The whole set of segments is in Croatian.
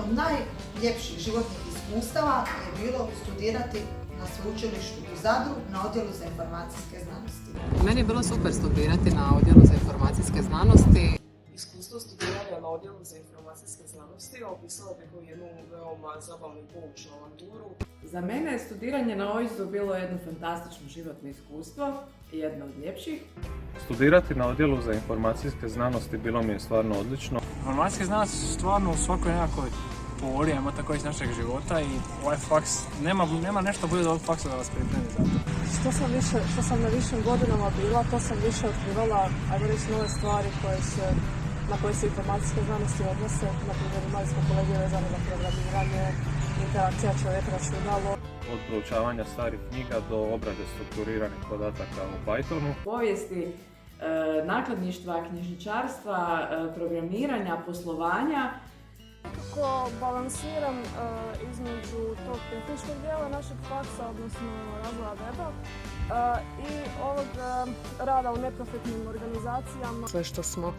od najljepših životnih iskustava je bilo studirati na sveučilištu u Zadru na odjelu za informacijske znanosti. Meni je bilo super studirati na odjelu za informacijske znanosti. Iskustvo studiranja na odjelu za informacijske znanosti opisala bih kao jednu veoma zabavnu i poučnu avanturu. Za mene je studiranje na OIZ-u bilo jedno fantastično životno iskustvo i jedno od ljepših. Studirati na odjelu za informacijske znanosti bilo mi je stvarno odlično. Informacijske znanosti su stvarno u svakoj nekakvoj pori, ajmo tako iz našeg života i ovaj faks, nema nešto bolje od ovog faksa da vas pripremi za to. Što sam na višim godinama bila, to sam više otkrivala, ajmo reći, nove stvari na koje se informacijske znanosti odnose. Naprimjer, imali smo kolegije vezane za programiranje, interakcija čovjek-računalo. Od proučavanja starih knjiga do obrade strukturiranih podataka u Pythonu. Povijesti nakladništva, knjižničarstva, programiranja, poslovanja. Nekako balansiram između tog tehničkog dijela našeg faksa, odnosno razvoja weba, i ovog rada u neprofitnim organizacijama. Sve što smo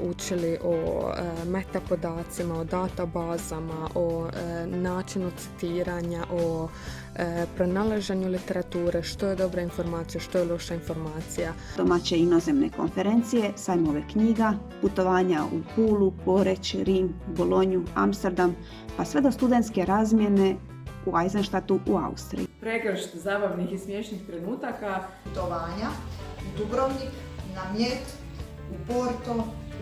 učili o metapodacima, o databazama, o načinu citiranja, o pronalaženju literature, što je dobra informacija, što je loša informacija. Domaće i inozemne konferencije, sajmove knjiga, putovanja u Pulu, Poreč, Rim, Bolonju, Amsterdam, pa sve do studentske razmjene u Eisenstadtu u Austriji. Pregršt zabavnih i smiješnih trenutaka. Putovanja u Dubrovnik, na Mljet, u Porto,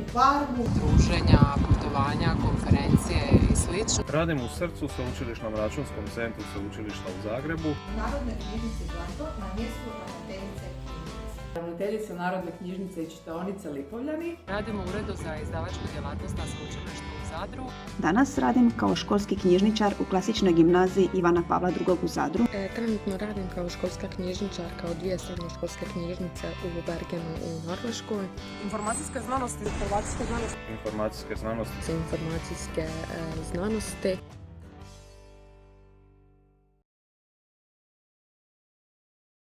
u Parmu. Druženja, putovanja, konferencije i sl. Radim u srcu Sveučilišnom računskom centru Sveučilišta u Zagrebu. Narodne knjižnice Blato na mjestu ravnateljice knjižnice. Ravnateljica Narodne knjižnice i čitaonice Lipovljani. Radim u uredu za izdavačku djelatnost na sveučilištu u Zadru. Danas radim kao školski knjižničar u klasičnoj gimnaziji Ivana Pavla II. U Zadru. Trenutno radim kao školska knjižničarka u 2 srednjoškolske knjižnice u Bergenu u Norveškoj. Informacijske znanosti. Informacijske znanosti. Informacijske znanosti.